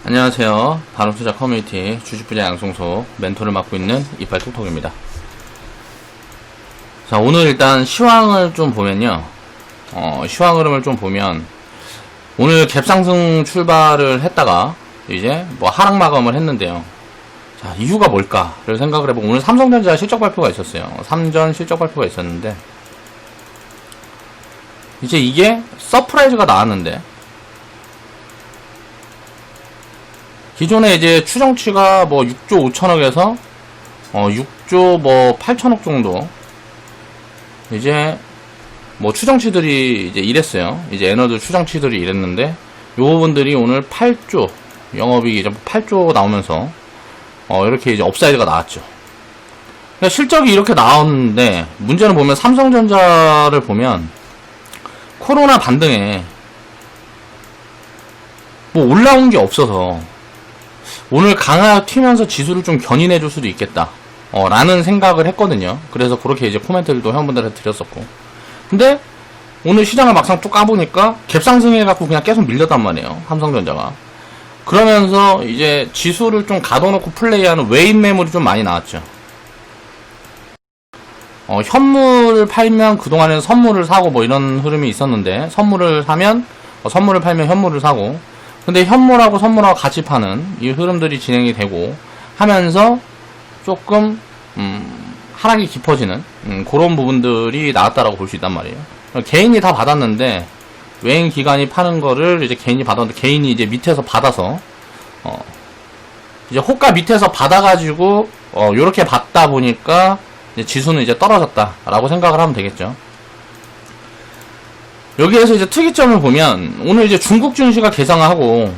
안녕하세요. 바람투자 커뮤니티 주식부자 양성소 멘토를 맡고 있는 이빨톡톡입니다. 자, 오늘 일단 시황을 좀 보면요. 시황 흐름을 좀 보면 오늘 갭상승 출발을 했다가 이제 뭐 하락 마감을 했는데요. 자, 이유가 뭘까를 생각을 해보고 오늘 삼성전자 실적 발표가 있었어요. 삼전 실적 발표가 있었는데 이제 이게 서프라이즈가 나왔는데 기존에 이제 추정치가 뭐 6조 5천억에서 6조 뭐 8천억 정도 이제 뭐 추정치들이 이제 이랬어요. 이제 에너드 추정치들이 이랬는데 요 부분들이 오늘 8조 영업이익이 이제 8조 나오면서 이렇게 이제 업사이드가 나왔죠. 그러니까 실적이 이렇게 나왔는데 문제는 보면 삼성전자를 보면 코로나 반등에 뭐 올라온 게 없어서 오늘 강하 튀면서 지수를 좀 견인해 줄 수도 있겠다 라는 생각을 했거든요. 그래서 그렇게 이제 코멘트들도 회원분들한테 드렸었고, 근데 오늘 시장을 막상 쭉 까보니까 갭상승 해갖고 그냥 계속 밀렸단 말이에요, 삼성전자가. 그러면서 이제 지수를 좀 가둬놓고 플레이하는 외인 매물이 좀 많이 나왔죠. 현물을 팔면 그동안에는 선물을 사고 뭐 이런 흐름이 있었는데, 선물을 사면 선물을 팔면 현물을 사고, 근데 현물하고 선물하고 같이 파는 이 흐름들이 진행이 되고 하면서 조금 하락이 깊어지는 그런 부분들이 나왔다라고 볼 수 있단 말이에요. 개인이 다 받았는데 외인 기관이 파는 거를 이제 개인이 받았는데, 개인이 이제 밑에서 받아서 이제 호가 밑에서 받아가지고 요렇게 받다 보니까 이제 지수는 이제 떨어졌다라고 생각을 하면 되겠죠. 여기에서 이제 특이점을 보면 오늘 이제 중국 증시가 개장하고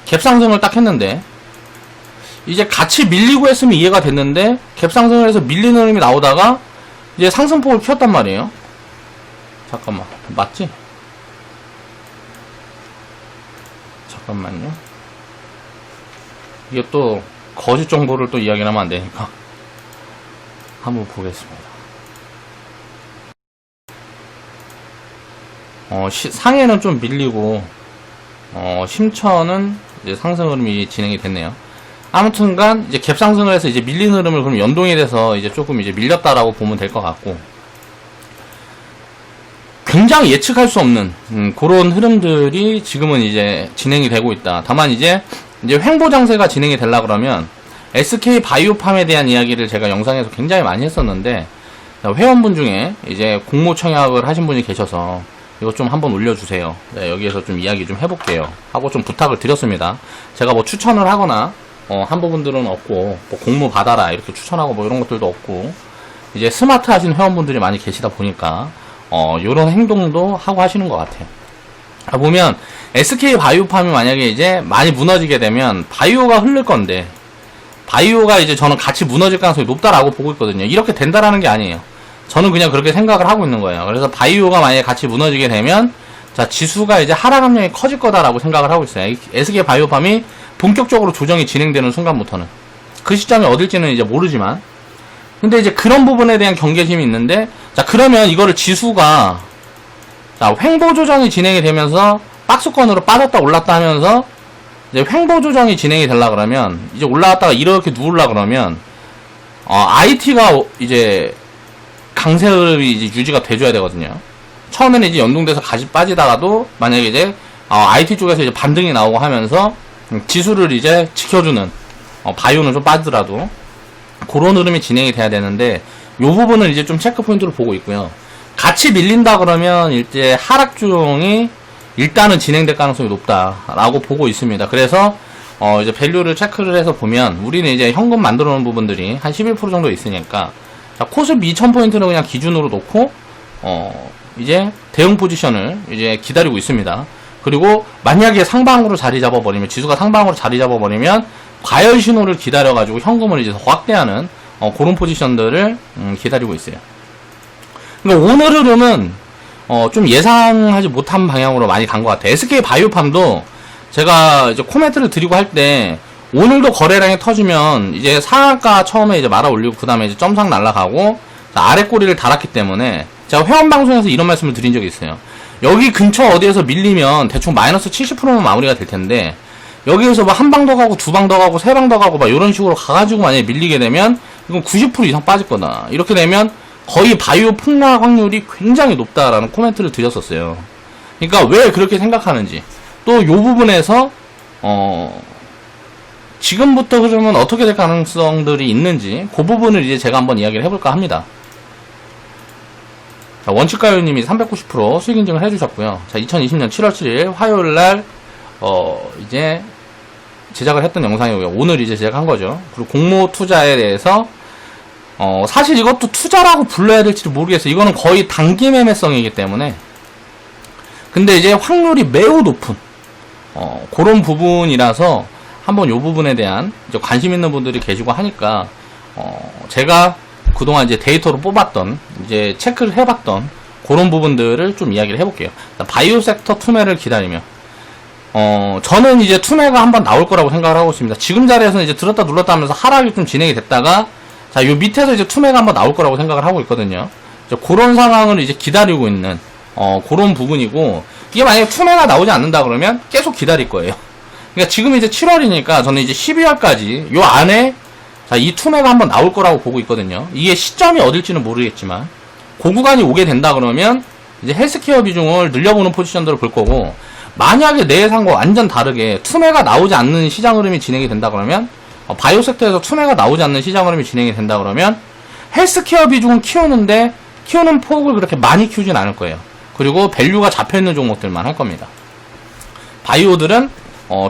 갭상승을 딱 했는데 이제 같이 밀리고 했으면 이해가 됐는데 갭상승을 해서 밀리는 흐름이 나오다가 이제 상승폭을 켰단 말이에요. 잠깐만, 맞지? 잠깐만요. 이게 또 거짓 정보를 또 이야기를 하면 안 되니까 한번 보겠습니다. 상해는 좀 밀리고 심천은 이제 상승 흐름이 진행이 됐네요. 아무튼간 이제 갭상승을 해서 이제 밀린 흐름을 그럼 연동이 돼서 이제 조금 이제 밀렸다라고 보면 될 것 같고, 굉장히 예측할 수 없는 그런 흐름들이 지금은 이제 진행이 되고 있다. 다만 이제 횡보 장세가 진행이 되려 그러면 SK 바이오팜에 대한 이야기를 제가 영상에서 굉장히 많이 했었는데, 회원분 중에 이제 공모 청약을 하신 분이 계셔서 이거 좀 한번 올려주세요. 네, 여기에서 좀 이야기 좀 해볼게요 하고 좀 부탁을 드렸습니다. 제가 뭐 추천을 하거나 한 부분들은 없고, 뭐 공모 받아라 이렇게 추천하고 뭐 이런 것들도 없고, 이제 스마트 하신 회원분들이 많이 계시다 보니까 요런 행동도 하고 하시는 것 같아요. 보면 SK 바이오팜이 만약에 이제 많이 무너지게 되면 바이오가 흐를 건데, 바이오가 이제 저는 같이 무너질 가능성이 높다라고 보고 있거든요. 이렇게 된다라는 게 아니에요. 저는 그냥 그렇게 생각을 하고 있는 거예요. 그래서 바이오가 만약에 같이 무너지게 되면 자, 지수가 이제 하락 압력이 커질 거다라고 생각을 하고 있어요. SK 바이오팜이 본격적으로 조정이 진행되는 순간부터는. 그 시점이 어딜지는 이제 모르지만, 근데 이제 그런 부분에 대한 경계심이 있는데, 자, 그러면 이거를 지수가 자, 횡보 조정이 진행이 되면서 박스권으로 빠졌다 올랐다 하면서 이제 횡보 조정이 진행이 되려 그러면, 이제 올라갔다가 이렇게 누울라 그러면 IT가 이제 강세흐름이 이제 유지가 돼줘야 되거든요. 처음에는 이제 연동돼서 같이 빠지다가도 만약에 이제 IT 쪽에서 이제 반등이 나오고 하면서 지수를 이제 지켜주는, 바이오는 좀 빠지더라도 그런 흐름이 진행이 돼야 되는데, 요 부분은 이제 좀 체크 포인트로 보고 있고요. 같이 밀린다 그러면 이제 하락 조정이 일단은 진행될 가능성이 높다라고 보고 있습니다. 그래서 이제 밸류를 체크를 해서 보면 우리는 이제 현금 만들어 놓은 부분들이 한 11% 정도 있으니까, 자, 코스피 2000포인트는 그냥 기준으로 놓고 이제 대응 포지션을 이제 기다리고 있습니다. 그리고 만약에 상방으로 자리 잡아버리면, 지수가 상방으로 자리 잡아버리면 과열 신호를 기다려가지고 현금을 이제 더 확대하는 그런 포지션들을 기다리고 있어요. 그러니까 오늘 흐름은 좀 예상하지 못한 방향으로 많이 간 것 같아요. SK 바이오팜도 제가 이제 코멘트를 드리고 할 때 오늘도 거래량이 터지면 이제 상한가 처음에 이제 말아 올리고 그 다음에 이제 점상 날라가고 아래 꼬리를 달았기 때문에 제가 회원방송에서 이런 말씀을 드린 적이 있어요. 여기 근처 어디에서 밀리면 대충 마이너스 70%면 마무리가 될 텐데, 여기에서 뭐 한 방 더 가고, 두 방 더 가고, 세 방 더 가고, 막 이런 식으로 가가지고 만약에 밀리게 되면, 이건 90% 이상 빠질 거다. 이렇게 되면 거의 바이오 폭락 확률이 굉장히 높다라는 코멘트를 드렸었어요. 그러니까 왜 그렇게 생각하는지, 또 요 부분에서, 지금부터 흐르면 어떻게 될 가능성들이 있는지, 그 부분을 이제 제가 한번 이야기를 해볼까 합니다. 자, 원칙가요님이 390% 수익 인증을 해주셨고요. 자, 2020년 7월 7일 화요일날, 이제, 제작을 했던 영상이고요. 오늘 이제 제작한 거죠. 그리고 공모 투자에 대해서, 사실 이것도 투자라고 불러야 될지도 모르겠어요. 이거는 거의 단기 매매성이기 때문에. 근데 이제 확률이 매우 높은, 그런 부분이라서, 한번 요 부분에 대한, 이제 관심 있는 분들이 계시고 하니까, 제가 그동안 이제 데이터로 뽑았던, 이제 체크를 해봤던, 그런 부분들을 좀 이야기를 해볼게요. 바이오 섹터 투매를 기다리며, 저는 이제 투매가 한번 나올 거라고 생각을 하고 있습니다. 지금 자리에서는 이제 들었다 눌렀다 하면서 하락이 좀 진행이 됐다가, 자, 요 밑에서 이제 투매가 한번 나올 거라고 생각을 하고 있거든요. 그런 상황을 이제 기다리고 있는, 그런 부분이고, 이게 만약에 투매가 나오지 않는다 그러면 계속 기다릴 거예요. 그러니까 지금 이제 7월이니까 저는 이제 12월까지 요 안에, 자, 이 투매가 한번 나올 거라고 보고 있거든요. 이게 시점이 어딜지는 모르겠지만, 그 구간이 오게 된다 그러면, 이제 헬스케어 비중을 늘려보는 포지션들을 볼 거고, 만약에 내 예상과 완전 다르게 투매가 나오지 않는 시장 흐름이 진행이 된다 그러면, 바이오 섹터에서 투매가 나오지 않는 시장 흐름이 진행이 된다 그러면, 헬스케어 비중은 키우는데, 키우는 폭을 그렇게 많이 키우진 않을 거예요. 그리고 밸류가 잡혀있는 종목들만 할 겁니다. 바이오들은,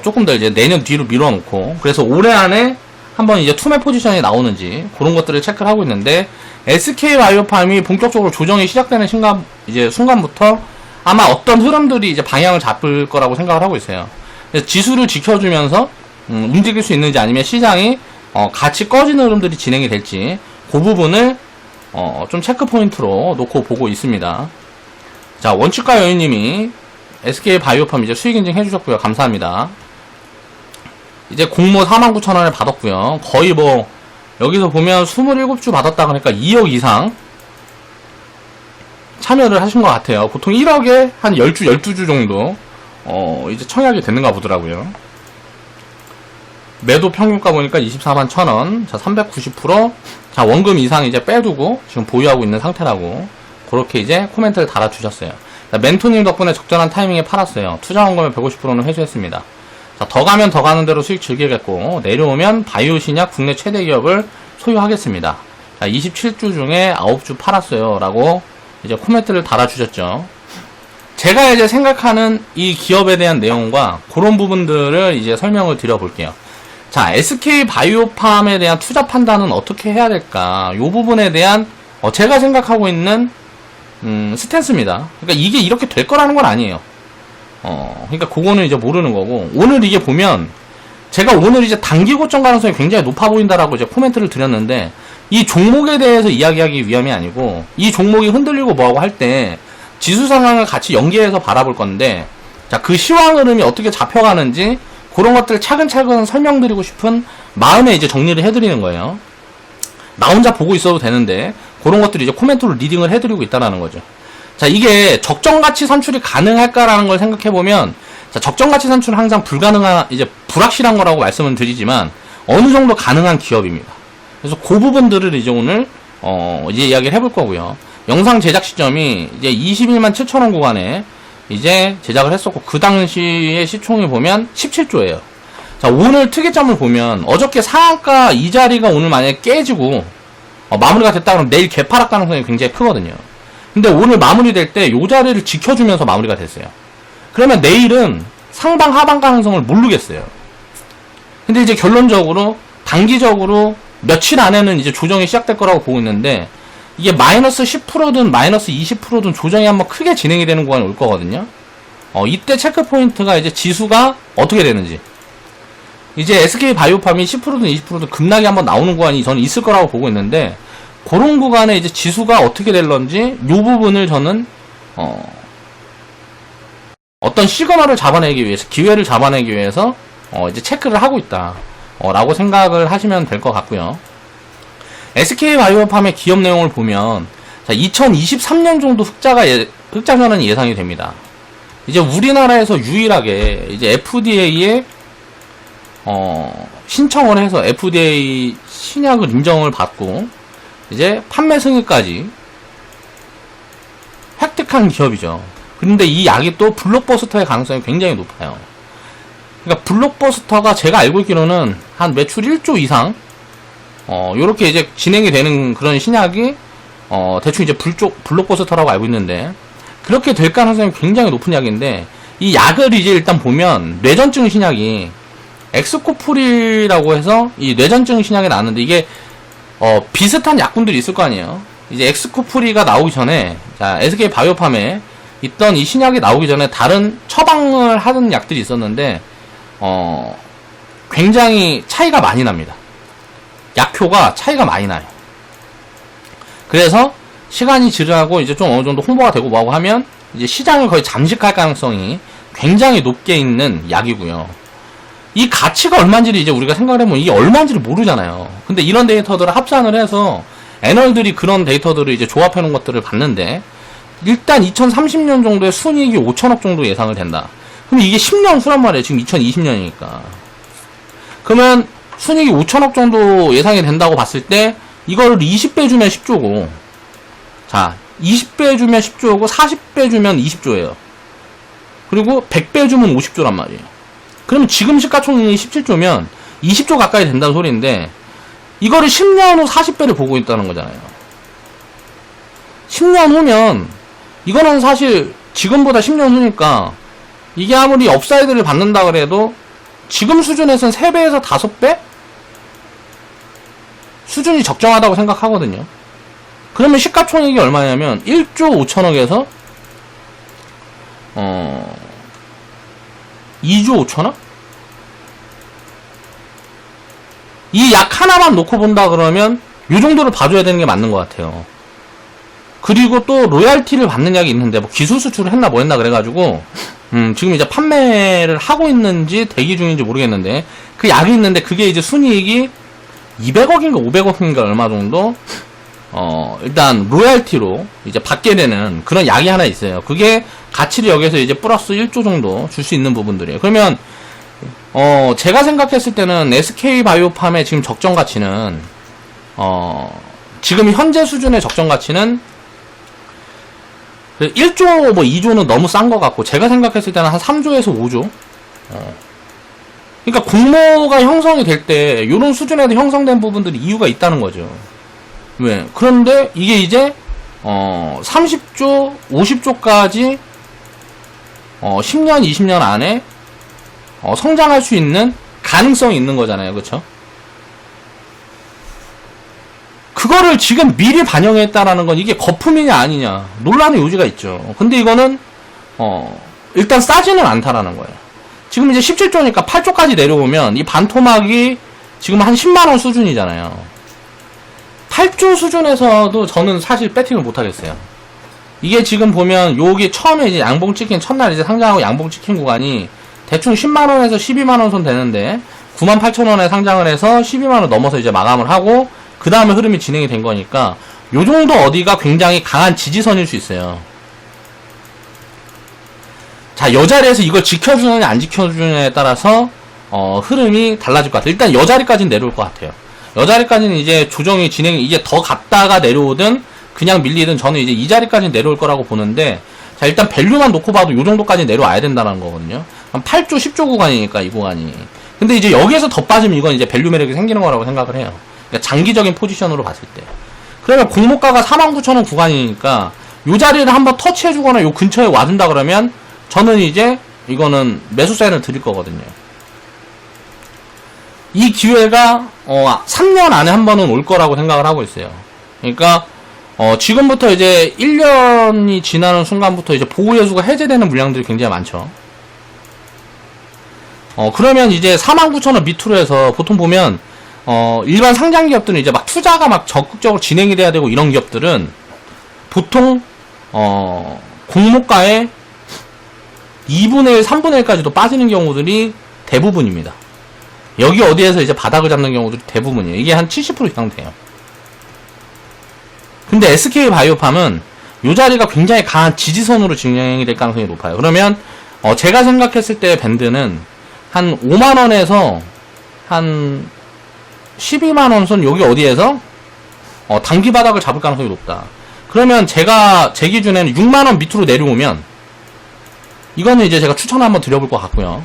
조금 더 이제 내년 뒤로 밀어놓고, 그래서 올해 안에 한번 이제 투매 포지션이 나오는지, 그런 것들을 체크를 하고 있는데, SK 바이오팜이 본격적으로 조정이 시작되는 순간부터 아마 어떤 흐름들이 이제 방향을 잡을 거라고 생각을 하고 있어요. 지수를 지켜주면서 움직일 수 있는지, 아니면 시장이 같이 꺼지는 흐름들이 진행이 될지, 그 부분을 좀 체크 포인트로 놓고 보고 있습니다. 자, 원칙가 여인님이 SK 바이오팜 이제 수익 인증 해주셨고요. 감사합니다. 이제 공모 49,000원을 받았고요. 거의 뭐 여기서 보면 27주 받았다 그러니까 2억 이상 참여를 하신 것 같아요. 보통 1억에 한 12주 정도 이제 청약이 되는가 보더라고요. 매도 평균가 보니까 241,000원. 자, 390%. 자, 원금 이상 이제 빼두고 지금 보유하고 있는 상태라고 그렇게 이제 코멘트를 달아주셨어요. 자, 멘토님 덕분에 적절한 타이밍에 팔았어요. 투자 원금의 150%는 회수했습니다. 자, 더 가면 더 가는 대로 수익 즐기겠고, 내려오면 바이오 신약 국내 최대 기업을 소유하겠습니다. 자, 27주 중에 9주 팔았어요. 라고 이제 코멘트를 달아주셨죠. 제가 이제 생각하는 이 기업에 대한 내용과 그런 부분들을 이제 설명을 드려볼게요. 자, SK 바이오팜에 대한 투자 판단은 어떻게 해야 될까? 이 부분에 대한 제가 생각하고 있는 스탠스입니다. 그러니까 이게 이렇게 될 거라는 건 아니에요. 그러니까 그거는 이제 모르는 거고, 오늘 이게 보면 제가 오늘 이제 단기 고점 가능성이 굉장히 높아 보인다라고 이제 코멘트를 드렸는데, 이 종목에 대해서 이야기하기 위함이 아니고, 이 종목이 흔들리고 뭐하고 할 때 지수 상황을 같이 연계해서 바라볼 건데, 자, 그 시황 흐름이 어떻게 잡혀가는지 그런 것들을 차근차근 설명드리고 싶은 마음에 이제 정리를 해드리는 거예요. 나 혼자 보고 있어도 되는데 그런 것들을 이제 코멘트로 리딩을 해드리고 있다라는 거죠. 자, 이게 적정가치 산출이 가능할까라는 걸 생각해보면, 자, 적정가치 산출은 항상 이제 불확실한 거라고 말씀을 드리지만, 어느 정도 가능한 기업입니다. 그래서 그 부분들을 이제 오늘, 이제 이야기를 해볼 거고요. 영상 제작 시점이 이제 21만 7천원 구간에 이제 제작을 했었고, 그 당시의 시총이 보면 17조예요. 자, 오늘 특이점을 보면, 어저께 상한가 이 자리가 오늘 만약에 깨지고, 마무리가 됐다 그러면 내일 개파락 가능성이 굉장히 크거든요. 근데 오늘 마무리될 때 요 자리를 지켜주면서 마무리가 됐어요. 그러면 내일은 상방 하방 가능성을 모르겠어요. 근데 이제 결론적으로 단기적으로 며칠 안에는 이제 조정이 시작될 거라고 보고 있는데, 이게 마이너스 10%든 마이너스 20%든 조정이 한번 크게 진행이 되는 구간이 올 거거든요. 이때 체크 포인트가 이제 지수가 어떻게 되는지, 이제 SK 바이오팜이 10%든 20%든 급락이 한번 나오는 구간이 저는 있을 거라고 보고 있는데, 그런 구간에 이제 지수가 어떻게 될런지 요 부분을 저는 어떤 시그널을 잡아내기 위해서, 기회를 잡아내기 위해서 이제 체크를 하고 있다 라고 생각을 하시면 될 것 같고요. SK 바이오팜의 기업 내용을 보면, 자, 2023년 정도 흑자 전환이 예상이 됩니다. 이제 우리나라에서 유일하게 이제 FDA에 신청을 해서 FDA 신약을 인정을 받고 이제 판매 승인까지 획득한 기업이죠. 근데 이 약이 또 블록버스터의 가능성이 굉장히 높아요. 그러니까 블록버스터가 제가 알고 있기로는 한 매출 1조 이상 요렇게 이제 진행이 되는 그런 신약이 대충 이제 블록버스터라고 알고 있는데, 그렇게 될 가능성이 굉장히 높은 약인데, 이 약을 이제 일단 보면 뇌전증 신약이 엑스코프릴이라고 해서 이 뇌전증 신약이 나왔는데, 이게 비슷한 약군들이 있을 거 아니에요. 이제 엑스코프리가 나오기 전에, 자, SK 바이오팜에 있던 이 신약이 나오기 전에 다른 처방을 하는 약들이 있었는데, 굉장히 차이가 많이 납니다. 약효가 차이가 많이 나요. 그래서 시간이 지나고 이제 좀 어느 정도 홍보가 되고 뭐하고 하면 이제 시장을 거의 잠식할 가능성이 굉장히 높게 있는 약이고요. 이 가치가 얼마인지를 이제 우리가 생각을 해보면 이게 얼마인지를 모르잖아요. 근데 이런 데이터들을 합산을 해서 애널들이 그런 데이터들을 이제 조합해 놓은 것들을 봤는데, 일단 2030년 정도에 순이익이 5천억 정도 예상을 된다. 그럼 이게 10년 후란 말이에요. 지금 2020년이니까. 그러면 순이익이 5천억 정도 예상이 된다고 봤을 때 이거를 20배 주면 10조고, 자, 20배 주면 10조고 40배 주면 20조예요. 그리고 100배 주면 50조란 말이에요. 그러면 지금 시가총액이 17조면 20조 가까이 된다는 소리인데, 이거를 10년 후 40배를 보고 있다는 거잖아요. 10년 후면 이거는 사실 지금보다 10년 후니까 이게 아무리 업사이드를 받는다 그래도 지금 수준에서는 3배에서 5배? 수준이 적정하다고 생각하거든요. 그러면 시가총액이 얼마냐면 1조 5천억에서 2조 5천억? 이 약 하나만 놓고 본다 그러면 요 정도를 봐줘야 되는 게 맞는 것 같아요. 그리고 또 로얄티를 받는 약이 있는데, 뭐 기술 수출을 했나 뭐 했나 그래가지고 지금 이제 판매를 하고 있는지 대기 중인지 모르겠는데, 그 약이 있는데 그게 이제 순이익이 200억인가 500억인가 얼마 정도 일단 로얄티로 이제 받게 되는 그런 약이 하나 있어요. 그게 가치를 여기서 이제 플러스 1조 정도 줄 수 있는 부분들이에요. 그러면 제가 생각했을 때는 SK 바이오팜의 지금 적정 가치는 지금 현재 수준의 적정 가치는 1조 뭐 2조는 너무 싼 것 같고, 제가 생각했을 때는 한 3조에서 5조. 그러니까 공모가 형성이 될 때 요런 수준에도 형성된 부분들이 이유가 있다는 거죠. 왜? 그런데 이게 이제 30조, 50조까지 10년, 20년 안에 성장할 수 있는 가능성이 있는 거잖아요. 그쵸? 그거를 지금 미리 반영했다라는 건 이게 거품이냐 아니냐 논란의 요지가 있죠. 근데 이거는 일단 싸지는 않다라는 거예요. 지금 이제 17조니까 8조까지 내려오면 이 반토막이 지금 한 10만원 수준이잖아요. 8조 수준에서도 저는 사실 배팅을 못하겠어요. 이게 지금 보면 요게 처음에 이제 양봉 찍힌 첫날 이제 상장하고 양봉 찍힌 구간이 대충 10만원에서 12만원 선 되는데 98,000원에 상장을 해서 12만원 넘어서 이제 마감을 하고 그 다음에 흐름이 진행이 된 거니까 요 정도 어디가 굉장히 강한 지지선일 수 있어요. 자, 여 자리에서 이걸 지켜주느냐 안 지켜주느냐에 따라서 흐름이 달라질 것 같아요. 일단 여 자리까지는 내려올 것 같아요. 여 자리까지는 이제 조정이 진행이 이제 더 갔다가 내려오든 그냥 밀리든 저는 이제 이 자리까지는 내려올 거라고 보는데, 자, 일단 밸류만 놓고 봐도 요 정도까지 내려와야 된다는 거거든요. 한 8조 10조 구간이니까 이 구간이. 근데 이제 여기에서 더 빠지면 이건 이제 밸류 매력이 생기는 거라고 생각을 해요. 그러니까 장기적인 포지션으로 봤을 때. 그러면 공모가가 49,000원 구간이니까 요 자리를 한번 터치해주거나 요 근처에 와준다 그러면 저는 이제 이거는 매수 사인을 드릴 거거든요. 이 기회가 3년 안에 한 번은 올 거라고 생각을 하고 있어요. 그러니까 지금부터 이제 1년이 지나는 순간부터 이제 보호예수가 해제되는 물량들이 굉장히 많죠. 그러면 이제 49,000원 밑으로 해서 보통 보면 일반 상장 기업들은 이제 막 투자가 막 적극적으로 진행이 돼야 되고 이런 기업들은 보통 공모가의 2분의 1, 3분의 1까지도 빠지는 경우들이 대부분입니다. 여기 어디에서 이제 바닥을 잡는 경우들이 대부분이에요. 이게 한 70% 이상 돼요. 근데 SK 바이오팜은 요 자리가 굉장히 강한 지지선으로 진행이 될 가능성이 높아요. 그러면 제가 생각했을 때 밴드는 한 5만원에서 한 12만원 선 여기 어디에서 단기 바닥을 잡을 가능성이 높다. 그러면 제가 제 기준에는 6만원 밑으로 내려오면 이거는 이제 제가 추천 한번 드려볼 것 같고요.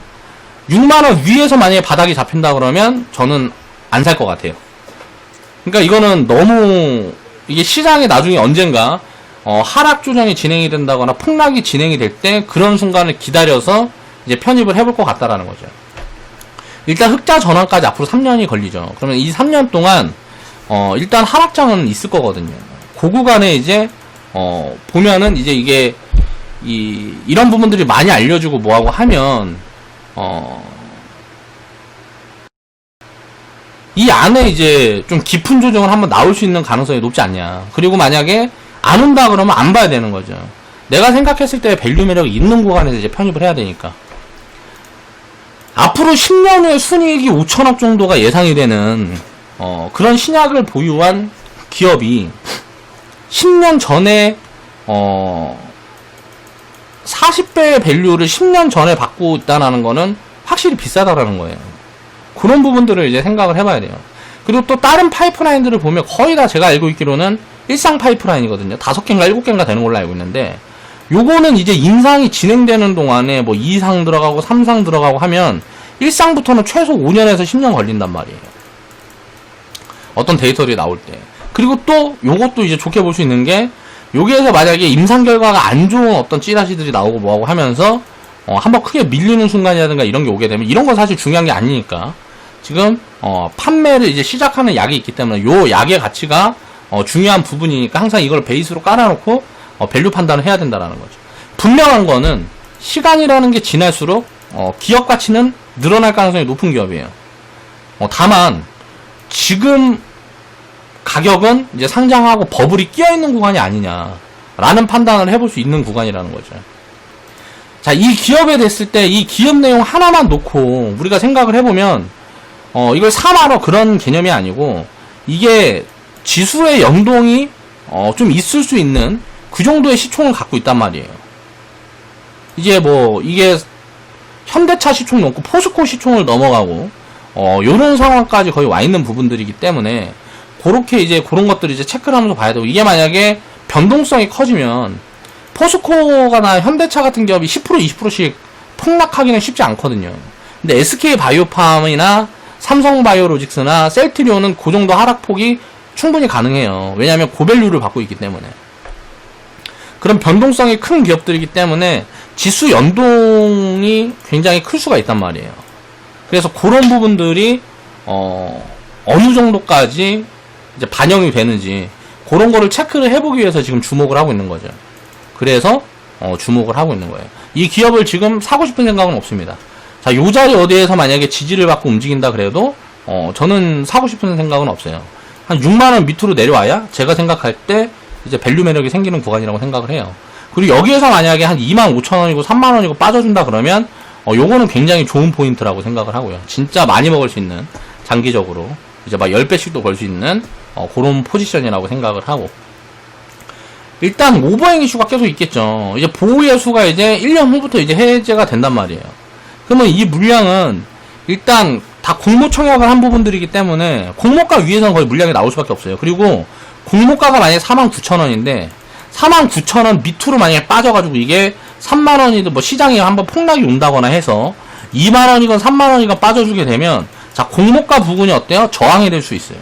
6만원 위에서 만약에 바닥이 잡힌다 그러면 저는 안 살 것 같아요. 그러니까 이거는 너무 이게 시장이 나중에 언젠가 하락 조정이 진행이 된다거나 폭락이 진행이 될 때 그런 순간을 기다려서 이제 편입을 해볼 것 같다라는 거죠. 일단 흑자 전환까지 앞으로 3년이 걸리죠. 그러면 이 3년 동안 일단 하락장은 있을 거거든요. 그 구간에 이제 보면은 이제 이게 이런 부분들이 많이 알려주고 뭐하고 하면 이 안에 이제 좀 깊은 조정을 한번 나올 수 있는 가능성이 높지 않냐. 그리고 만약에 안 온다 그러면 안 봐야 되는 거죠. 내가 생각했을 때 밸류 매력이 있는 구간에서 이제 편입을 해야 되니까. 앞으로 10년 후에 순이익이 5천억 정도가 예상이 되는 그런 신약을 보유한 기업이 10년 전에 40배의 밸류를 10년 전에 받고 있다는 거는 확실히 비싸다라는 거예요. 그런 부분들을 이제 생각을 해봐야 돼요. 그리고 또 다른 파이프라인들을 보면 거의 다 제가 알고 있기로는 일상 파이프라인이거든요. 5개인가 7개인가 되는 걸로 알고 있는데 요거는 이제 인상이 진행되는 동안에 뭐 2상 들어가고 3상 들어가고 하면 1상부터는 최소 5년에서 10년 걸린단 말이에요. 어떤 데이터들이 나올 때. 그리고 또 요것도 이제 좋게 볼 수 있는 게 여기에서 만약에 임상 결과가 안 좋은 어떤 찌라시들이 나오고 뭐하고 하면서 한번 크게 밀리는 순간이라든가 이런 게 오게 되면 이런 건 사실 중요한 게 아니니까 지금 판매를 이제 시작하는 약이 있기 때문에 요 약의 가치가 중요한 부분이니까 항상 이걸 베이스로 깔아놓고 밸류 판단을 해야 된다라는 거죠. 분명한 거는 시간이라는 게 지날수록 기업 가치는 늘어날 가능성이 높은 기업이에요. 다만 지금 가격은 이제 상장하고 버블이 끼어있는 구간이 아니냐라는 판단을 해볼 수 있는 구간이라는 거죠. 자, 이 기업에 됐을 때 이 기업 내용 하나만 놓고 우리가 생각을 해보면 이걸 사마러 그런 개념이 아니고 이게 지수의 연동이 좀 있을 수 있는 그 정도의 시총을 갖고 있단 말이에요. 이제 뭐 이게 현대차 시총 넘고 포스코 시총을 넘어가고 요런 상황까지 거의 와 있는 부분들이기 때문에 그렇게 이제 그런 것들을 이제 체크를 하면서 봐야 되고 이게 만약에 변동성이 커지면 포스코가나 현대차 같은 기업이 10% 20%씩 폭락하기는 쉽지 않거든요. 근데 SK 바이오팜이나 삼성바이오로직스나 셀트리온은 그 정도 하락폭이 충분히 가능해요. 왜냐하면 고밸류를 받고 있기 때문에. 그런 변동성이 큰 기업들이기 때문에 지수 연동이 굉장히 클 수가 있단 말이에요. 그래서 그런 부분들이 어느 정도까지 이제 반영이 되는지 그런 거를 체크를 해보기 위해서 지금 주목을 하고 있는 거죠. 그래서 주목을 하고 있는 거예요. 이 기업을 지금 사고 싶은 생각은 없습니다. 자, 요 자리 어디에서 만약에 지지를 받고 움직인다 그래도 저는 사고 싶은 생각은 없어요. 한 6만원 밑으로 내려와야 제가 생각할 때 이제 밸류 매력이 생기는 구간이라고 생각을 해요. 그리고 여기에서 만약에 한 25,000원이고 3만원이고 빠져준다 그러면 요거는 굉장히 좋은 포인트라고 생각을 하고요. 진짜 많이 먹을 수 있는 장기적으로 이제 막 10배씩도 벌 수 있는 그런 포지션이라고 생각을 하고, 일단 오버행 이슈가 계속 있겠죠. 이제 보호예수가 이제 1년 후부터 이제 해제가 된단 말이에요. 그러면 이 물량은 일단 다 공모 청약을 한 부분들이기 때문에 공모가 위에서는 거의 물량이 나올 수밖에 없어요. 그리고 공모가가 만약에 49,000원인데 49,000원 밑으로 만약에 빠져가지고 이게 3만원이든 뭐 시장이 한번 폭락이 온다거나 해서 2만원이건 3만원이건 빠져주게 되면 자, 공모가 부분이 어때요? 저항이 될 수 있어요.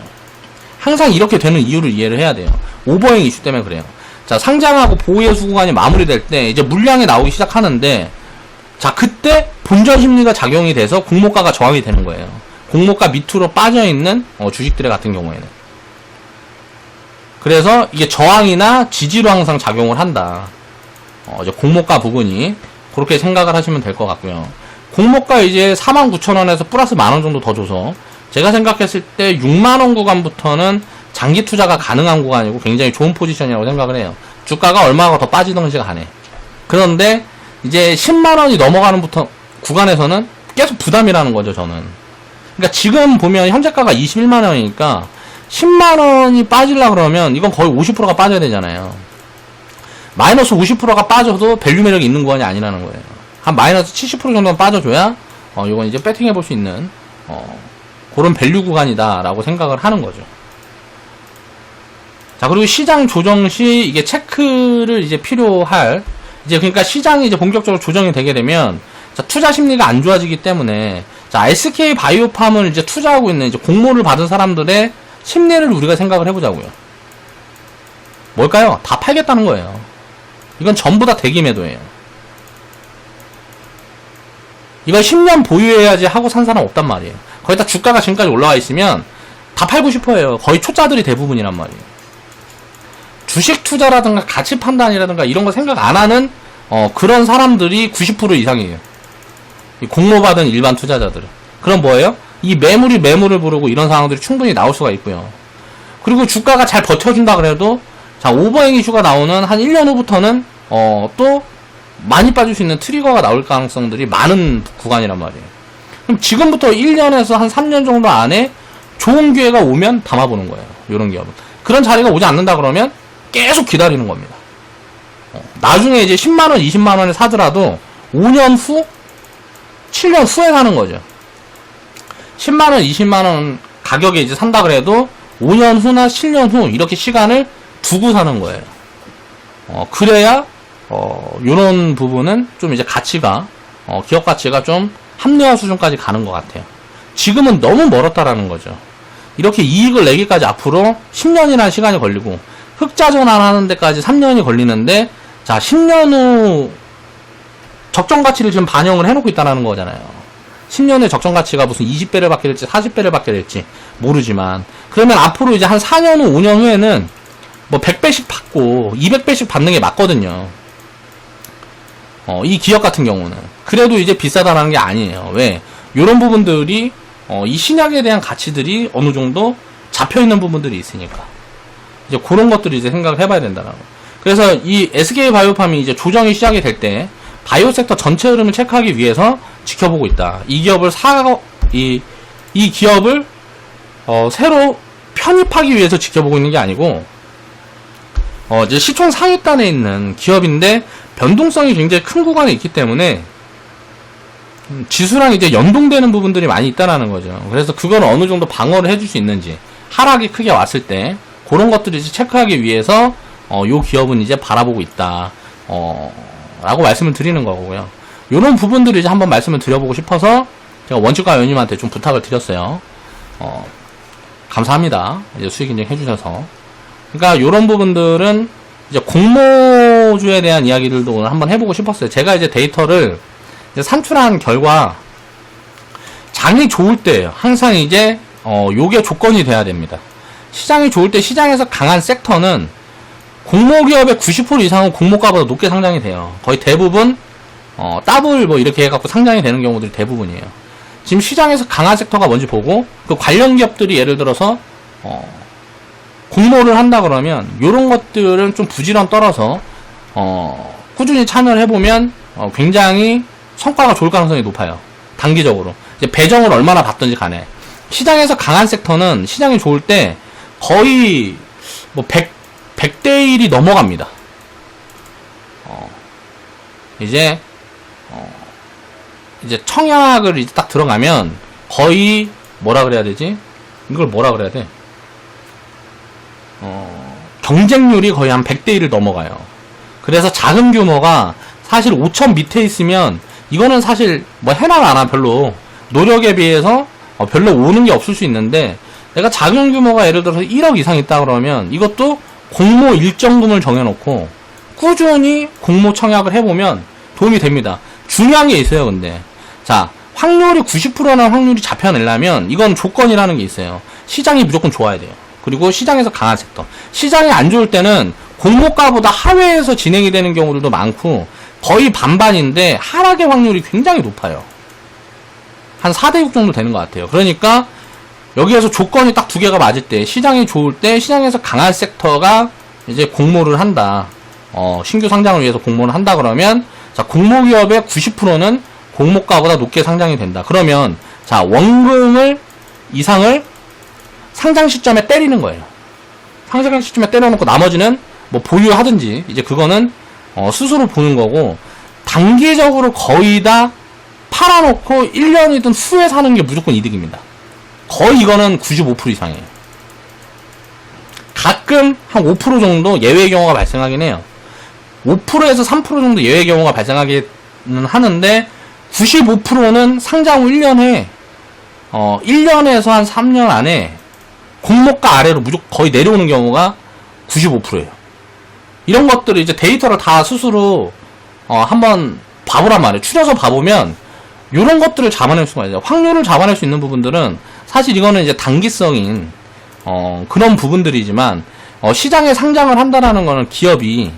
항상 이렇게 되는 이유를 이해를 해야 돼요. 오버행 이슈 때문에 그래요. 자, 상장하고 보호예수 구간이 마무리될 때 이제 물량이 나오기 시작하는데 자, 그때 본전 심리가 작용이 돼서 공모가가 저항이 되는 거예요. 공모가 밑으로 빠져있는 주식들의 같은 경우에는. 그래서 이게 저항이나 지지로 항상 작용을 한다. 이제 공모가 부분이 그렇게 생각을 하시면 될 것 같고요. 공모가 이제 49,000원에서 플러스 만원 정도 더 줘서 제가 생각했을 때 6만원 구간부터는 장기 투자가 가능한 구간이고 굉장히 좋은 포지션이라고 생각을 해요. 주가가 얼마가 더 빠지던지 간에. 그런데 이제 10만원이 넘어가는 구간에서는 계속 부담이라는 거죠, 저는. 그러니까 지금 보면 현재가가 21만원이니까 10만원이 빠지려 그러면 이건 거의 50%가 빠져야 되잖아요. 마이너스 50%가 빠져도 밸류 매력이 있는 구간이 아니라는 거예요. 한 마이너스 70% 정도는 빠져줘야 이건 이제 배팅해 볼 수 있는 그런 밸류 구간이다라고 생각을 하는 거죠. 자, 그리고 시장 조정 시 이게 체크를 이제 필요할, 이제 그러니까 시장이 이제 본격적으로 조정이 되게 되면, 자, 투자 심리가 안 좋아지기 때문에, 자, SK 바이오팜을 이제 투자하고 있는 이제 공모를 받은 사람들의 심리를 우리가 생각을 해보자고요. 뭘까요? 다 팔겠다는 거예요. 이건 전부 다 대기 매도예요. 이걸 10년 보유해야지 하고 산 사람 없단 말이에요. 거기다 주가가 지금까지 올라와 있으면 다 팔고 싶어 해요. 거의 초짜들이 대부분이란 말이에요. 주식 투자라든가 가치 판단이라든가 이런 거 생각 안 하는 그런 사람들이 90% 이상이에요. 이 공모받은 일반 투자자들은. 그럼 뭐예요? 이 매물이 매물을 부르고 이런 상황들이 충분히 나올 수가 있고요. 그리고 주가가 잘 버텨준다 그래도, 자, 오버행 이슈가 나오는 한 1년 후부터는 또 많이 빠질 수 있는 트리거가 나올 가능성들이 많은 구간이란 말이에요. 그럼 지금부터 1년에서 한 3년 정도 안에 좋은 기회가 오면 담아보는 거예요. 이런 기업은. 그런 자리가 오지 않는다 그러면 계속 기다리는 겁니다. 나중에 이제 10만원, 20만원에 사더라도 5년 후, 7년 후에 사는 거죠. 10만원, 20만원 가격에 이제 산다 그래도 5년 후나 7년 후 이렇게 시간을 두고 사는 거예요. 그래야 요런 부분은 좀 이제 가치가, 기업 가치가 좀 합리화 수준까지 가는 것 같아요. 지금은 너무 멀었다라는 거죠. 이렇게 이익을 내기까지 앞으로 10년이라는 시간이 걸리고, 흑자 전환하는 데까지 3년이 걸리는데, 자, 10년 후 적정 가치를 지금 반영을 해놓고 있다는 거잖아요. 10년 후에 적정 가치가 무슨 20배를 받게 될지 40배를 받게 될지 모르지만, 그러면 앞으로 이제 한 4년 후, 5년 후에는 뭐 100배씩 받고 200배씩 받는 게 맞거든요. 이 기업 같은 경우는. 그래도 이제 비싸다라는 게 아니에요. 왜? 요런 부분들이, 이 신약에 대한 가치들이 어느 정도 잡혀있는 부분들이 있으니까. 이제 그런 것들을 이제 생각을 해봐야 된다라고. 그래서 이 SK 바이오팜이 이제 조정이 시작이 될 때 바이오 섹터 전체 흐름을 체크하기 위해서 지켜보고 있다. 이 기업을 이 기업을 새로 편입하기 위해서 지켜보고 있는 게 아니고, 이제 시총 상위단에 있는 기업인데 변동성이 굉장히 큰 구간에 있기 때문에 지수랑 이제 연동되는 부분들이 많이 있다라는 거죠. 그래서 그걸 어느 정도 방어를 해줄 수 있는지, 하락이 크게 왔을 때 그런 것들을 이제 체크하기 위해서 요 기업은 이제 바라보고 있다 라고 말씀을 드리는 거고요. 요런 부분들을 이제 한번 말씀을 드려보고 싶어서 제가 원칙과 연님한테 좀 부탁을 드렸어요. 감사합니다. 이제 수익 인증 해주셔서. 그러니까 요런 부분들은 이제 공모주에 대한 이야기들도 오늘 한번 해보고 싶었어요. 제가 이제 데이터를 이제 산출한 결과, 장이 좋을 때 항상 이제 요게 조건이 돼야 됩니다. 시장이 좋을 때 시장에서 강한 섹터는 공모기업의 90% 이상은 공모가보다 높게 상장이 돼요. 거의 대부분 더블 뭐 이렇게 해갖고 상장이 되는 경우들이 대부분이에요. 지금 시장에서 강한 섹터가 뭔지 보고, 그 관련 기업들이 예를 들어서 공모를 한다 그러면 요런 것들은 좀 부지런 떨어서 꾸준히 참여를 해보면 굉장히 성과가 좋을 가능성이 높아요. 단기적으로 이제 배정을 얼마나 받든지 간에. 시장에서 강한 섹터는 시장이 좋을 때 거의 뭐 100대 1이 넘어갑니다. 이제 청약을 이제 딱 들어가면 거의 뭐라 그래야 되지? 이걸 뭐라 그래야 돼? 경쟁률이 거의 한 100대 1을 넘어가요. 그래서 작은 규모가 사실 5천 밑에 있으면 이거는 사실 뭐 해나 마나 별로 노력에 비해서 별로 오는 게 없을 수 있는데, 내가 작은 규모가 예를 들어서 1억 이상 있다 그러면 이것도 공모 일정금을 정해놓고 꾸준히 공모 청약을 해보면 도움이 됩니다. 중요한 게 있어요. 근데 자, 확률이 90%라는 확률이 잡혀내려면 이건 조건이라는 게 있어요. 시장이 무조건 좋아야 돼요. 그리고 시장에서 강한 섹터. 시장이 안 좋을 때는 공모가보다 하회에서 진행이 되는 경우들도 많고 거의 반반인데 하락의 확률이 굉장히 높아요. 한 4대6 정도 되는 것 같아요. 그러니까 여기에서 조건이 딱 두 개가 맞을 때, 시장이 좋을 때 시장에서 강한 섹터가 이제 공모를 한다. 신규 상장을 위해서 공모를 한다 그러면, 자, 공모기업의 90%는 공모가보다 높게 상장이 된다. 그러면 자, 원금을 이상을 상장 시점에 때리는 거예요. 상장 시점에 때려놓고 나머지는 뭐 보유하든지 이제 그거는 스스로 보는 거고, 단기적으로 거의 다 팔아놓고 1년이든 후에 사는 게 무조건 이득입니다. 거의 이거는 95% 이상이에요. 가끔 한 5% 정도 예외의 경우가 발생하긴 해요. 5%에서 3% 정도 예외의 경우가 발생하기는 하는데, 95%는 상장 후 1년에 1년에서 한 3년 안에 공모가 아래로 무조건 거의 내려오는 경우가 95%예요. 이런 것들을 이제 데이터를 다 스스로 한번 봐보란 말이에요. 추려서 봐보면 이런 것들을 잡아낼 수가 있어요. 확률을 잡아낼 수 있는 부분들은 사실 이거는 이제 단기성인 그런 부분들이지만, 시장에 상장을 한다라는 거는 기업이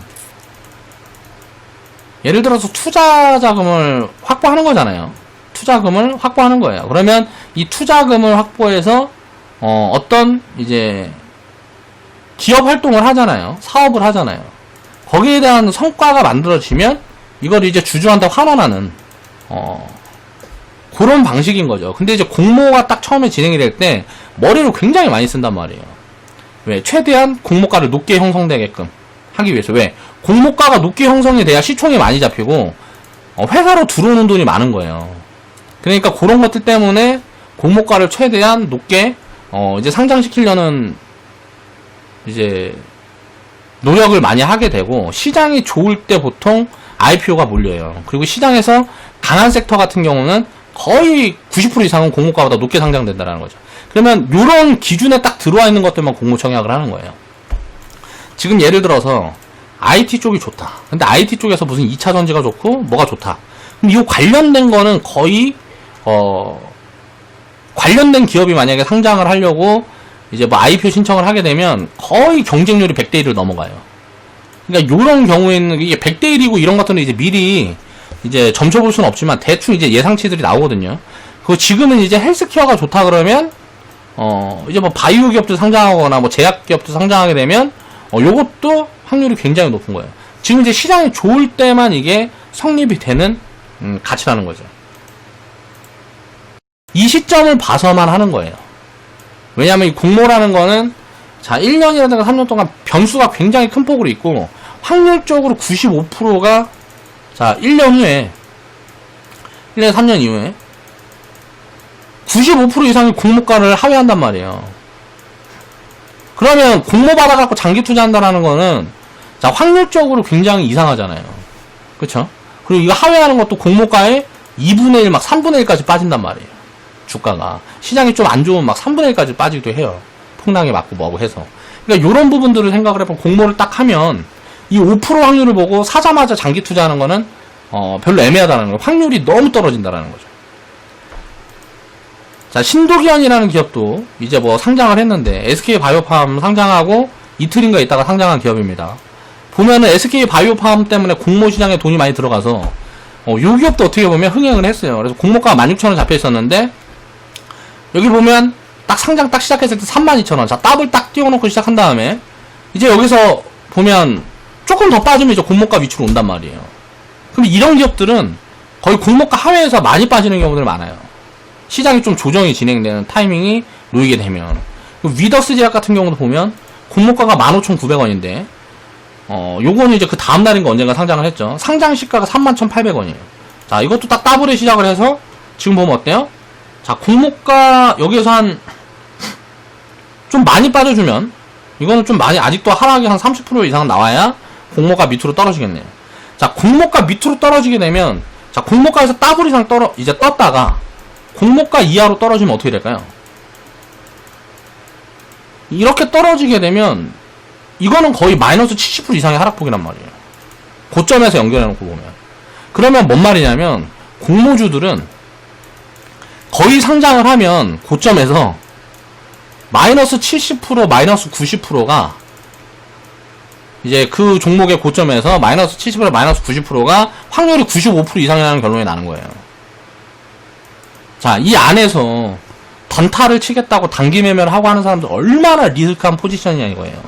예를 들어서 투자 자금을 확보하는 거잖아요. 투자금을 확보하는 거예요. 그러면 이 투자금을 확보해서 어떤 이제 기업 활동을 하잖아요. 사업을 하잖아요. 거기에 대한 성과가 만들어지면 이걸 이제 주주한테 환원하는 그런 방식인 거죠. 근데 이제 공모가 딱 처음에 진행이 될 때 머리를 굉장히 많이 쓴단 말이에요. 왜? 최대한 공모가를 높게 형성되게끔 하기 위해서. 왜? 공모가가 높게 형성이 돼야 시총이 많이 잡히고 회사로 들어오는 돈이 많은 거예요. 그러니까 그런 것들 때문에 공모가를 최대한 높게 이제 상장시키려는 이제 노력을 많이 하게 되고, 시장이 좋을 때 보통 IPO가 몰려요. 그리고 시장에서 강한 섹터 같은 경우는 거의 90% 이상은 공모가보다 높게 상장된다는 거죠. 그러면 이런 기준에 딱 들어와 있는 것들만 공모 청약을 하는 거예요. 지금 예를 들어서 IT 쪽이 좋다. 근데 IT 쪽에서 무슨 2차 전지가 좋고 뭐가 좋다. 그럼 이 관련된 거는 거의 관련된 기업이 만약에 상장을 하려고 이제 뭐 IPO 신청을 하게 되면 거의 경쟁률이 100대 1을 넘어가요. 그러니까 요런 경우에는 이게 100대 1이고 이런 것들은 이제 미리 이제 점쳐볼 수는 없지만 대충 이제 예상치들이 나오거든요. 그 지금은 이제 헬스케어가 좋다 그러면 이제 뭐 바이오 기업도 상장하거나 뭐 제약 기업도 상장하게 되면 요것도 확률이 굉장히 높은 거예요. 지금 이제 시장이 좋을 때만 이게 성립이 되는 가치라는 거죠. 이 시점을 봐서만 하는 거예요. 왜냐면 이 공모라는 거는 자 1년이라든가 3년 동안 변수가 굉장히 큰 폭으로 있고, 확률적으로 95%가 자 1년 후에 1년 3년 이후에 95% 이상의 공모가를 하회한단 말이에요. 그러면 공모 받아갖고 장기 투자한다라는 거는 자 확률적으로 굉장히 이상하잖아요. 그쵸? 그리고 이거 하회하는 것도 공모가의 2분의 1, 막 3분의 1까지 빠진단 말이에요. 주가가. 시장이 좀 안 좋으면 막 3분의 1까지 빠지기도 해요. 폭락에 맞고 뭐고 해서. 그러니까 요런 부분들을 생각을 해보면 공모를 딱 하면 이 5% 확률을 보고 사자마자 장기 투자하는 거는 별로 애매하다는 거예요. 확률이 너무 떨어진다는 거죠. 자, 신도기현이라는 기업도 이제 뭐 상장을 했는데 SK바이오팜 상장하고 이틀인가 있다가 상장한 기업입니다. 보면은 SK바이오팜 때문에 공모시장에 돈이 많이 들어가서 요 기업도 어떻게 보면 흥행을 했어요. 그래서 공모가가 16,000원 잡혀 있었는데 여기 보면 딱 상장 딱 시작했을 때 32,000원. 자, 더블 딱 띄워놓고 시작한 다음에 이제 여기서 보면 조금 더 빠지면 이제 공모가 위치로 온단 말이에요. 그럼 이런 기업들은 거의 공모가 하회에서 많이 빠지는 경우들 많아요. 시장이 좀 조정이 진행되는 타이밍이 놓이게 되면. 위더스 제약 같은 경우도 보면 공모가가 15,900원인데 요거는 이제 그 다음날인가 언젠가 상장을 했죠. 상장 시가가 31,800원이에요. 자, 이것도 딱 더블에 시작을 해서 지금 보면 어때요? 자, 공모가 여기에서 한 좀 많이 빠져주면 이거는 좀 많이 아직도 하락이 한 30% 이상 나와야 공모가 밑으로 떨어지겠네요. 자, 공모가 밑으로 떨어지게 되면 자, 공모가에서 더블 이상 이제 떴다가 공모가 이하로 떨어지면 어떻게 될까요? 이렇게 떨어지게 되면 이거는 거의 마이너스 70% 이상의 하락폭이란 말이에요. 고점에서 연결해놓고 보면. 그러면 뭔 말이냐면 공모주들은 거의 상장을 하면 고점에서 마이너스 70%, 마이너스 90%가 이제 그 종목의 고점에서 마이너스 70%, 마이너스 90%가 확률이 95% 이상이라는 결론이 나는 거예요. 자, 이 안에서 단타를 치겠다고 단기 매매를 하고 하는 사람들 얼마나 리스크한 포지션이냐 이거예요.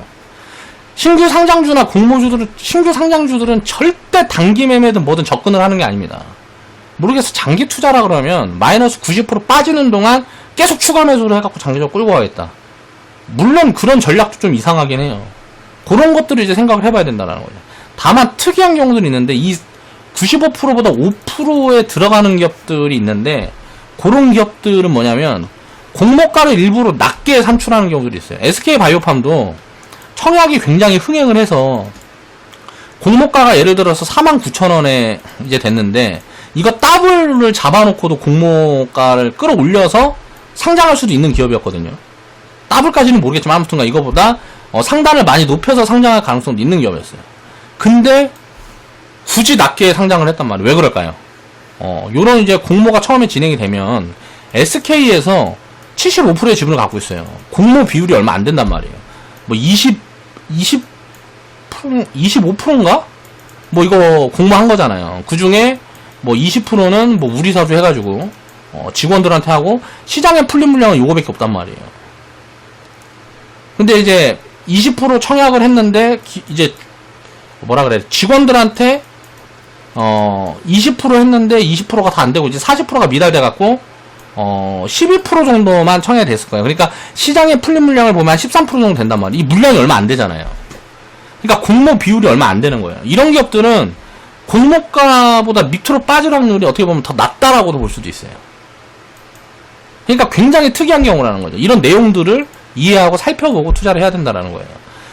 신규 상장주나 공모주들은, 신규 상장주들은 절대 단기 매매든 뭐든 접근을 하는 게 아닙니다. 모르겠어. 장기 투자라 그러면 마이너스 90% 빠지는 동안 계속 추가 매수를 해갖고 장기적으로 끌고 가겠다. 물론 그런 전략도 좀 이상하긴 해요. 그런 것들을 이제 생각을 해봐야 된다는 거죠. 다만 특이한 경우들이 있는데 이 95%보다 5%에 들어가는 기업들이 있는데 그런 기업들은 뭐냐면 공모가를 일부러 낮게 산출하는 경우들이 있어요. SK바이오팜도 청약이 굉장히 흥행을 해서 공모가가 예를 들어서 49,000원에 이제 됐는데 이거 더블을 잡아놓고도 공모가를 끌어올려서 상장할 수도 있는 기업이었거든요. 더블까지는 모르겠지만 아무튼가 이거보다 상단을 많이 높여서 상장할 가능성도 있는 기업이었어요. 근데 굳이 낮게 상장을 했단 말이에요. 왜 그럴까요? 요런 이제 공모가 처음에 진행이 되면 SK에서 75%의 지분을 갖고 있어요. 공모 비율이 얼마 안 된단 말이에요. 뭐 25%인가? 뭐 이거 공모한 거잖아요. 그 중에 뭐 20%는 뭐 우리 사주 해가지고 직원들한테 하고 시장에 풀린 물량은 요거밖에 없단 말이에요. 근데 이제 20% 청약을 했는데 이제 뭐라 그래 직원들한테 20% 했는데 20%가 다 안 되고 이제 40%가 미달돼 갖고 12% 정도만 청약이 됐을 거예요. 그러니까 시장에 풀린 물량을 보면 한 13% 정도 된단 말이에요. 이 물량이 얼마 안 되잖아요. 그러니까 공모 비율이 얼마 안 되는 거예요. 이런 기업들은 공모가보다 밑으로 빠질 확률이 어떻게 보면 더 낮다라고도 볼 수도 있어요. 그러니까 굉장히 특이한 경우라는 거죠. 이런 내용들을 이해하고 살펴보고 투자를 해야 된다는 거예요.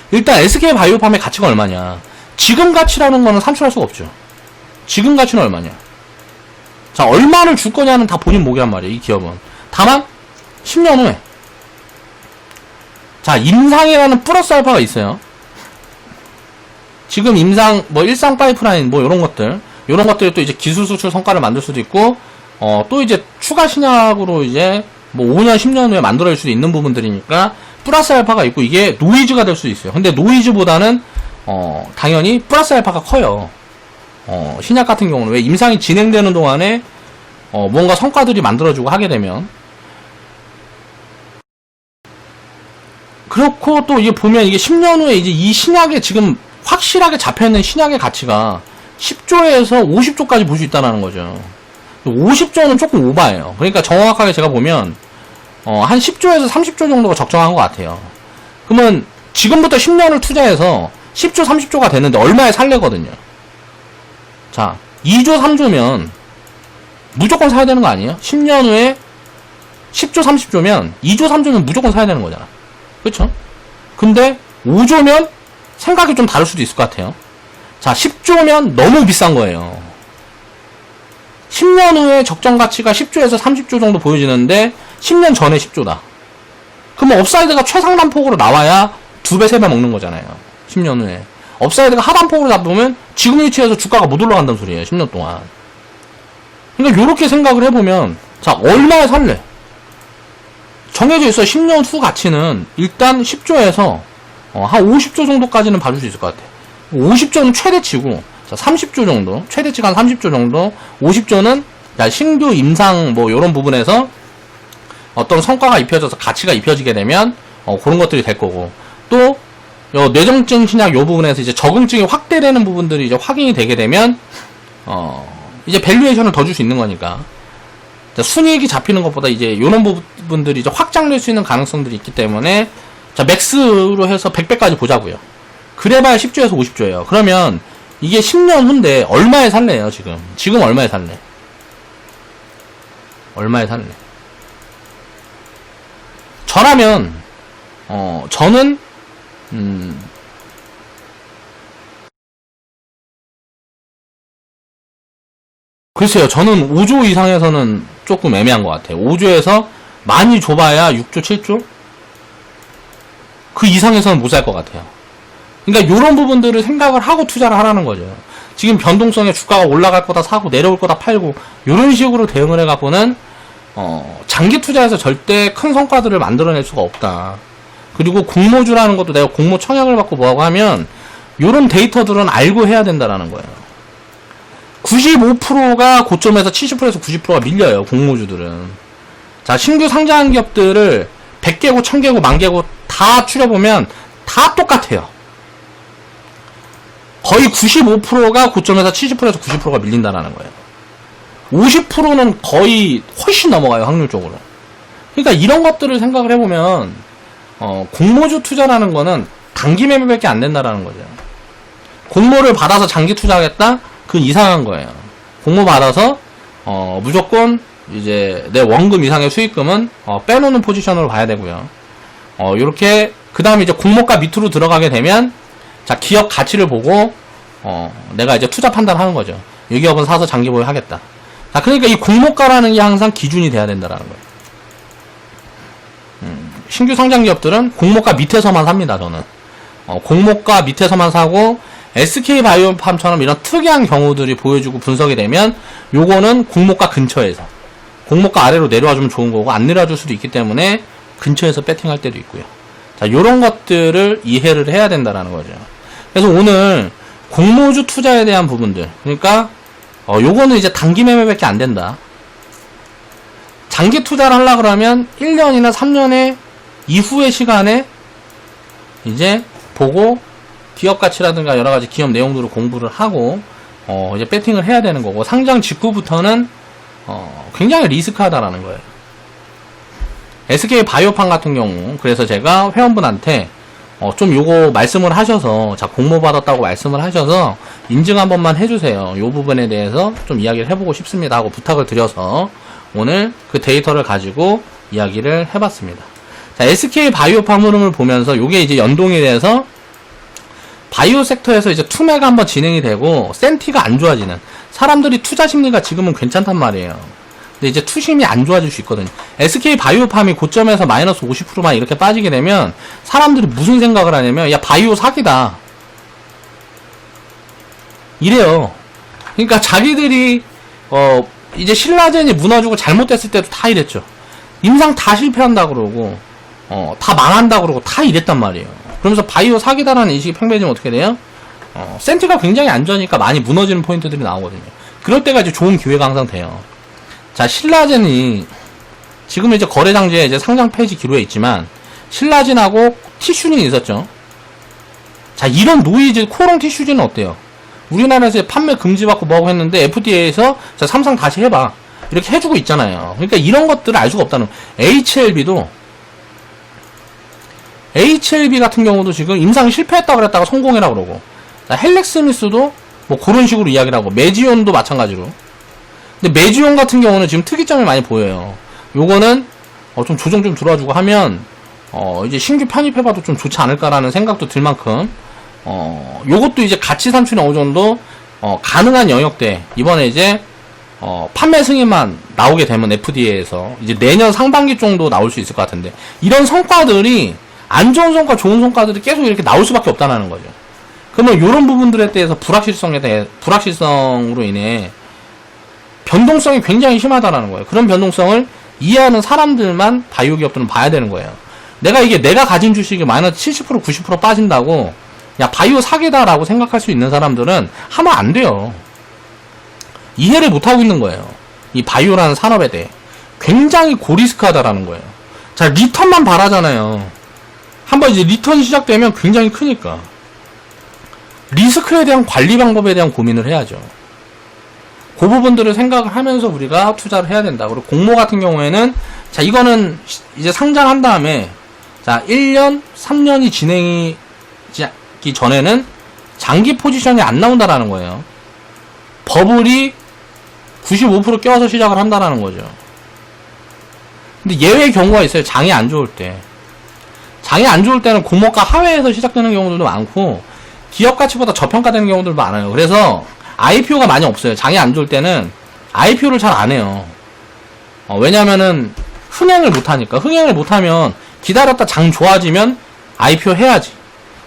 일단 SK바이오팜의 가치가 얼마냐. 지금 가치라는 거는 산출할 수가 없죠. 지금 가치는 얼마냐. 자, 얼마를 줄 거냐는 다 본인 목이란 말이에요. 이 기업은. 다만 10년 후에 자, 임상이라는 플러스 알파가 있어요. 지금 임상 뭐 일상 파이프라인 뭐 요런 것들이 또 이제 기술 수출 성과를 만들 수도 있고 또 이제 추가 신약으로 이제 뭐 5년 10년 후에 만들어질 수도 있는 부분들이니까 플러스 알파가 있고 이게 노이즈가 될 수 있어요. 근데 노이즈보다는 당연히 플러스 알파가 커요. 신약 같은 경우는 왜 임상이 진행되는 동안에 뭔가 성과들이 만들어지고 하게 되면 그렇고 또 이게 보면 이게 10년 후에 이제 이 신약에 지금 확실하게 잡혀있는 신약의 가치가 10조에서 50조까지 볼 수 있다는 거죠. 50조는 조금 오바예요. 그러니까 정확하게 제가 보면 한 10조에서 30조 정도가 적정한 것 같아요. 그러면 지금부터 10년을 투자해서 10조 30조가 됐는데 얼마에 살래거든요. 자, 2조 3조면 무조건 사야 되는 거 아니에요? 10년 후에 10조 30조면 2조 3조면 무조건 사야 되는 거잖아. 그쵸? 근데 5조면 생각이 좀 다를 수도 있을 것 같아요. 자, 10조면 너무 비싼 거예요. 10년 후에 적정 가치가 10조에서 30조 정도 보여지는데 10년 전에 10조다. 그러면 업사이드가 최상단폭으로 나와야 2배, 3배 먹는 거잖아요. 10년 후에. 업사이드가 하단폭으로 잡으면 지금 위치에서 주가가 못 올라간다는 소리예요. 10년 동안. 그러니까 요렇게 생각을 해보면 자, 얼마에 살래? 정해져 있어. 10년 후 가치는 일단 10조에서 한 50조 정도까지는 봐줄 수 있을 것 같아. 50조는 최대치고, 자, 30조 정도, 최대치가 한 30조 정도, 50조는 신규 임상 뭐 요런 부분에서 어떤 성과가 입혀져서 가치가 입혀지게 되면 그런 것들이 될 거고, 또 뇌정증 신약 요 부분에서 이제 적응증이 확대되는 부분들이 이제 확인이 되게 되면 이제 밸류에이션을 더 줄 수 있는 거니까. 자, 순이익이 잡히는 것보다 이제 요런 부분들이 이제 확장될 수 있는 가능성들이 있기 때문에 자, 맥스로 해서 100배까지 보자고요. 그래봐야 10조에서 50조예요. 그러면 이게 10년 후인데 얼마에 살래요, 지금? 지금 얼마에 살래? 얼마에 살래? 저라면 저는 글쎄요, 저는 5조 이상에서는 조금 애매한 것 같아요. 5조에서 많이 줘봐야 6조, 7조? 그 이상에서는 못 살 것 같아요. 그러니까 요런 부분들을 생각을 하고 투자를 하라는 거죠. 지금 변동성에 주가가 올라갈 거다 사고 내려올 거다 팔고 요런 식으로 대응을 해갖고는 장기 투자에서 절대 큰 성과들을 만들어낼 수가 없다. 그리고 공모주라는 것도 내가 공모 청약을 받고 뭐하고 하면 요런 데이터들은 알고 해야 된다라는 거예요. 95%가 고점에서 70%에서 90%가 밀려요, 공모주들은. 자, 신규 상장한 기업들을 100개고 1000개고 10,000개고 다 추려보면 다 똑같아요. 거의 95%가 고점에서 70%에서 90%가 밀린다라는 거예요. 50%는 거의 훨씬 넘어가요, 확률적으로. 그러니까 이런 것들을 생각을 해보면 공모주 투자라는 거는 단기 매매밖에 안 된다라는 거죠. 공모를 받아서 장기 투자하겠다? 그건 이상한 거예요. 공모 받아서 무조건 이제 내 원금 이상의 수익금은 빼놓는 포지션으로 봐야 되고요. 요렇게 그 다음에 이제 공모가 밑으로 들어가게 되면 자 기업 가치를 보고 내가 이제 투자 판단하는 거죠. 이 기업은 사서 장기 보유하겠다. 자 그러니까 이 공모가라는 게 항상 기준이 돼야 된다라는 거예요. 신규 상장 기업들은 공모가 밑에서만 삽니다. 저는 공모가 밑에서만 사고 SK바이오팜처럼 이런 특이한 경우들이 보여주고 분석이 되면 요거는 공모가 근처에서 공모가 아래로 내려와주면 좋은 거고 안 내려와줄 수도 있기 때문에 근처에서 배팅할 때도 있고요. 자 요런 것들을 이해를 해야 된다라는 거죠. 그래서 오늘 공모주 투자에 대한 부분들 그러니까 요거는 이제 단기 매매밖에 안 된다. 장기 투자를 하려고 그러면 1년이나 3년의 이후의 시간에 이제 보고 기업 가치라든가 여러 가지 기업 내용들을 공부를 하고 이제 배팅을 해야 되는 거고 상장 직후부터는 굉장히 리스크하다라는 거예요. SK 바이오팜 같은 경우 그래서 제가 회원분한테 좀 요거 말씀을 하셔서 자 공모 받았다고 말씀을 하셔서 인증 한 번만 해주세요. 요 부분에 대해서 좀 이야기를 해보고 싶습니다 하고 부탁을 드려서 오늘 그 데이터를 가지고 이야기를 해봤습니다. 자 SK 바이오팜 흐름을 보면서 요게 이제 연동이 돼서 바이오 섹터에서 이제 투매가 한번 진행이 되고 센티가 안 좋아지는 사람들이 투자 심리가 지금은 괜찮단 말이에요. 근데 이제 투심이 안 좋아질 수 있거든요. SK 바이오팜이 고점에서 마이너스 50%만 이렇게 빠지게 되면 사람들이 무슨 생각을 하냐면 야 바이오 사기다 이래요. 그러니까 자기들이 이제 신라젠이 무너지고 잘못됐을 때도 다 이랬죠. 임상 다 실패한다 그러고 다 망한다 그러고 다 이랬단 말이에요. 그러면서 바이오 사기다라는 인식이 팽배해지면 어떻게 돼요? 센트가 굉장히 안 좋으니까 많이 무너지는 포인트들이 나오거든요. 그럴 때가 이제 좋은 기회가 항상 돼요. 자, 신라젠이 지금 이제 거래장지에 이제 상장 폐지 기로에 있지만 신라젠하고 티슈는 있었죠. 자, 이런 노이즈 코롱 티슈즈는 어때요? 우리나라에서 판매 금지받고 뭐하고 했는데 FDA에서 자, 삼성 다시 해봐 이렇게 해주고 있잖아요. 그러니까 이런 것들을 알 수가 없다는 HLB 같은 경우도 지금 임상 실패했다 그랬다가 성공해라 그러고 자, 헬렉스미스도 뭐 그런 식으로 이야기를 하고 메지온도 마찬가지로. 근데 메지온 같은 경우는 지금 특이점이 많이 보여요. 요거는 좀 조정 좀 들어주고 하면 이제 신규 편입해봐도 좀 좋지 않을까라는 생각도 들 만큼 요것도 이제 가치 산출이 어느 정도 가능한 영역대 이번에 이제 판매 승인만 나오게 되면 FDA에서 이제 내년 상반기 정도 나올 수 있을 것 같은데 이런 성과들이 안 좋은 성과, 좋은 성과들이 계속 이렇게 나올 수밖에 없다는 거죠. 그러면 이런 부분들에 대해서 불확실성으로 인해 변동성이 굉장히 심하다라는 거예요. 그런 변동성을 이해하는 사람들만 바이오 기업들은 봐야 되는 거예요. 내가 가진 주식이 마이너스 70%, 90% 빠진다고 야 바이오 사기다라고 생각할 수 있는 사람들은 하면 안 돼요. 이해를 못하고 있는 거예요. 이 바이오라는 산업에 대해 굉장히 고리스크하다라는 거예요. 자, 리턴만 바라잖아요. 한번 이제 리턴이 시작되면 굉장히 크니까 리스크에 대한 관리 방법에 대한 고민을 해야죠. 그 부분들을 생각을 하면서 우리가 투자를 해야 된다. 그리고 공모 같은 경우에는 자 이거는 이제 상장한 다음에 자 1년, 3년이 진행이 기 전에는 장기 포지션이 안 나온다라는 거예요. 버블이 95% 껴서 시작을 한다라는 거죠. 근데 예외의 경우가 있어요. 장이 안 좋을 때. 장이 안 좋을 때는 공모가 하회에서 시작되는 경우들도 많고 기업 가치보다 저평가되는 경우들도 많아요. 그래서 IPO가 많이 없어요. 장이 안 좋을 때는 IPO를 잘 안 해요. 왜냐면은 흥행을 못하니까. 흥행을 못하면 기다렸다 장 좋아지면 IPO 해야지.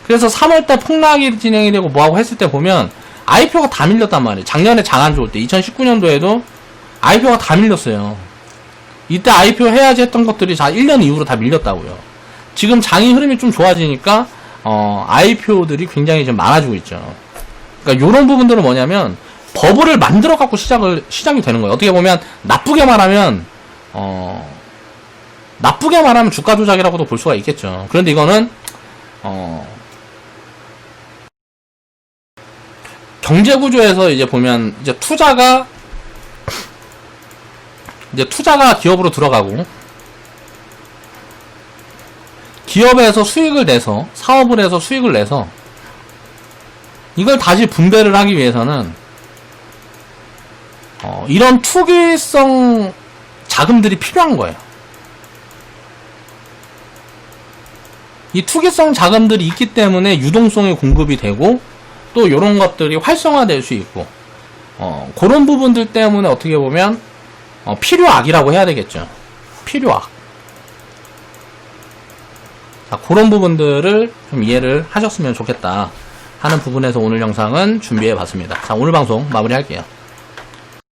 그래서 3월달 폭락이 진행이 되고 뭐하고 했을 때 보면 IPO가 다 밀렸단 말이에요. 작년에 장 안 좋을 때 2019년도에도 IPO가 다 밀렸어요. 이때 IPO 해야지 했던 것들이 자 1년 이후로 다 밀렸다고요. 지금 장이 흐름이 좀 좋아지니까 IPO들이 굉장히 좀 많아지고 있죠. 그러니까 이런 부분들은 뭐냐면 버블을 만들어 갖고 시작이 되는 거예요. 어떻게 보면 나쁘게 말하면 주가 조작이라고도 볼 수가 있겠죠. 그런데 이거는 경제 구조에서 이제 보면 이제 투자가 기업으로 들어가고 기업에서 수익을 내서, 사업을 해서 수익을 내서 이걸 다시 분배를 하기 위해서는 이런 투기성 자금들이 필요한 거예요. 이 투기성 자금들이 있기 때문에 유동성이 공급이 되고 또 이런 것들이 활성화될 수 있고 그런 부분들 때문에 어떻게 보면 필요악이라고 해야 되겠죠. 필요악. 자, 그런 부분들을 좀 이해를 하셨으면 좋겠다 하는 부분에서 오늘 영상은 준비해 봤습니다. 자, 오늘 방송 마무리할게요.